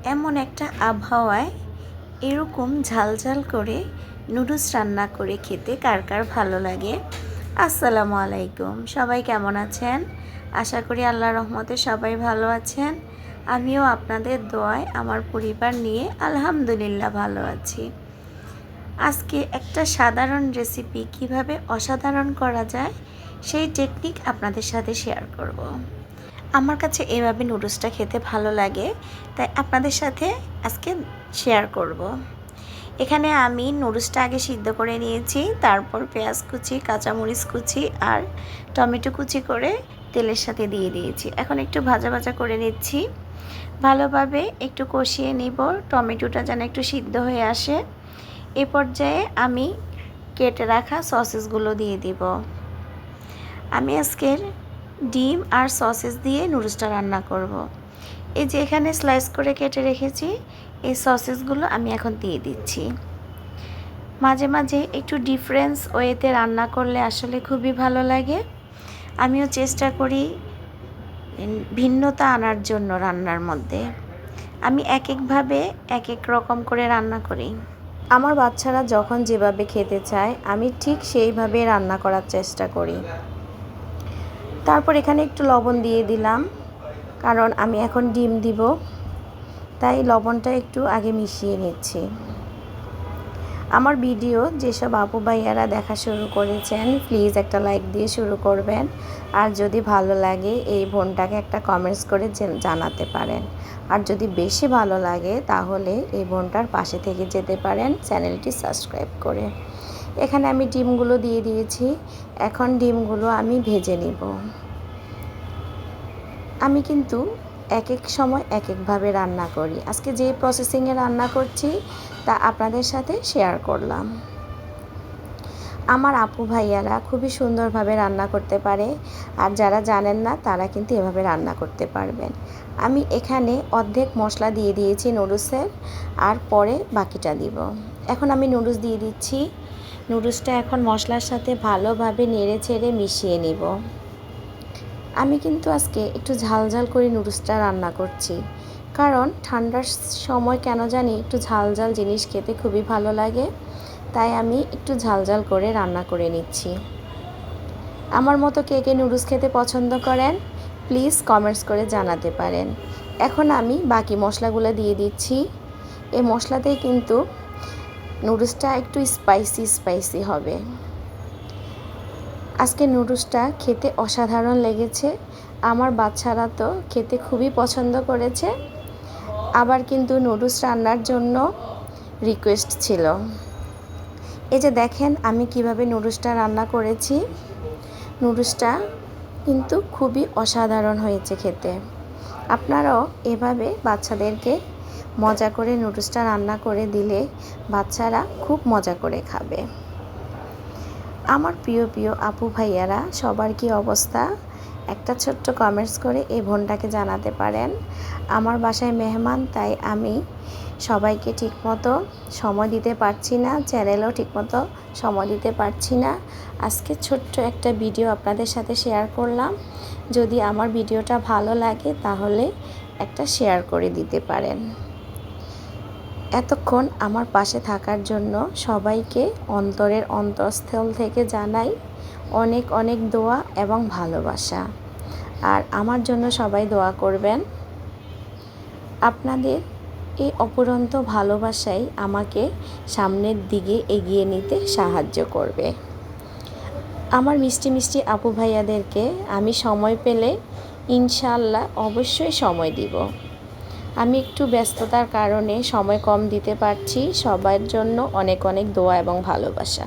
এমন একটা আবহাওয়ায় এরকম ঝালঝাল করে নুডলস রান্না করে খেতে কার কার ভালো লাগে। আসসালামু আলাইকুম, সবাই কেমন আছেন? আশা করি আল্লাহর রহমতে সবাই ভালো আছেন। আমিও আপনাদের দোয়ায় আমার পরিবার নিয়ে আলহামদুলিল্লাহ ভালো আছি। আজকে একটা সাধারণ রেসিপি কিভাবে অসাধারণ করা যায় সেই টেকনিক আপনাদের সাথে শেয়ার করব। আমার কাছে এভাবে নুডলসটা খেতে ভালো লাগে, তাই আপনাদের সাথে আজকে শেয়ার করব। এখানে আমি নুডলসটা আগে সিদ্ধ করে নিয়েছি, তারপর পেঁয়াজ কুচি, কাঁচামরিচ কুচি আর টমেটো কুচি করে তেলের সাথে দিয়ে দিয়েছি। এখন একটু ভাজা ভাজা করে নিচ্ছি, ভালোভাবে একটু কষিয়ে নিব, টমেটোটা যেন একটু সিদ্ধ হয়ে আসে। এ পর্যায়ে আমি কেটে রাখা সসেসগুলো দিয়ে দিব। আমি আজকের ডিম আর সসেস দিয়ে নুডলসটা রান্না করব। এই যে এখানে স্লাইস করে কেটে রেখেছি, এই সসেসগুলো আমি এখন দিয়ে দিচ্ছি। মাঝে মাঝে একটু ডিফারেন্স ওয়েতে রান্না করলে আসলে খুবই ভালো লাগে। আমিও চেষ্টা করি ভিন্নতা আনার জন্য রান্নার মধ্যে। আমি এক একভাবে এক এক রকম করে রান্না করি। আমার বাচ্চারা যখন যেভাবে খেতে চায় আমি ঠিক সেইভাবে রান্না করার চেষ্টা করি। তারপর এখানে একটু লবণ দিয়ে দিলাম, কারণ আমি এখন ডিম দিব, তাই লবণটা একটু আগে মিশিয়ে নিচ্ছি। আমার ভিডিও যেসব আপু ভাইয়ারা দেখা শুরু করেছেন প্লিজ একটা লাইক দিয়ে শুরু করবেন, আর যদি ভালো লাগে এই বোনটাকে একটা কমেন্টস করে জানাতে পারেন। আর যদি বেশি ভালো লাগে তাহলে এই বোনটার পাশে থেকে যেতে পারেন চ্যানেলটি সাবস্ক্রাইব করে। এখানে আমি ডিমগুলো দিয়ে দিয়েছি, এখন ডিমগুলো আমি ভেজে নিব। আমি কিন্তু এক এক সময় এক একভাবে রান্না করি। আজকে যে প্রসেসিংয়ে রান্না করছি তা আপনাদের সাথে শেয়ার করলাম। আমার আপু ভাইয়ারা খুবই সুন্দরভাবে রান্না করতে পারে, আর যারা জানেন না তারা কিন্তু এভাবে রান্না করতে পারবেন। আমি এখানে অর্ধেক মশলা দিয়ে দিয়েছি নুডলসের, আর পরে বাকিটা দিব। এখন আমি নুডলস দিয়ে দিচ্ছি। নুডলসটা এখন মশলার সাথে ভালোভাবে নেড়ে চেড়ে মিশিয়ে নিব। আমি কিন্তু আজকে একটু ঝালঝাল করে নুডলসটা রান্না করছি, কারণ ঠান্ডার সময় কেন জানি একটু ঝালঝাল জিনিস খেতে খুবই ভালো লাগে, তাই আমি একটু ঝালঝাল করে রান্না করে নিচ্ছি। আমার মতো কে কে নুডলস খেতে পছন্দ করেন প্লিজ কমেন্টস করে জানাতে পারেন। এখন আমি বাকি মশলাগুলো দিয়ে দিচ্ছি। এই মশলাতেই কিন্তু নুডলসটা একটু স্পাইসি হবে। আজকে নুডলসটা খেতে অসাধারণ লেগেছে। আমার বাচ্চারা তো খেতে খুবই পছন্দ করেছে, আবার কিন্তু নুডলস রান্নার জন্য রিকোয়েস্ট ছিল। এই যে দেখেন আমি কিভাবে নুডলসটা রান্না করেছি। নুডলসটা কিন্তু খুবই অসাধারণ হয়েছে খেতে। আপনারাও এভাবে বাচ্চাদেরকে মজা করে নুডলসটা রান্না করে দিলে বাচ্চারা খুব মজা করে খাবে। আমার প্রিয় প্রিয় আপু ভাইয়ারা সবার কি অবস্থা একটা ছোট্ট কমেন্টস করে এই বোনটাকে জানাতে পারেন। আমার বাসায় মেহমান, তাই আমি সবাইকে ঠিকমতো সময় দিতে পারছি না, চ্যানেলেও ঠিকমতো সময় দিতে পারছি না। আজকে ছোট্ট একটা ভিডিও আপনাদের সাথে শেয়ার করলাম। যদি আমার ভিডিওটা ভালো লাগে তাহলে একটা শেয়ার করে দিতে পারেন। এতক্ষণ আমার পাশে থাকার জন্য সবাইকে অন্তরের অন্তঃস্থল থেকে জানাই অনেক অনেক দোয়া এবং ভালোবাসা। আর আমার জন্য সবাই দোয়া করবেন। আপনাদের এই অপুরন্ত ভালোবাসাই আমাকে সামনের দিকে এগিয়ে নিতে সাহায্য করবে। আমার মিষ্টি মিষ্টি আপু ভাইয়াদেরকে আমি সময় পেলে ইনশাআল্লাহ অবশ্যই সময় দিব। আমি একটু ব্যস্ততার কারণে সময় কম দিতে পারছি। সবার জন্য অনেক অনেক দোয়া এবং ভালোবাসা।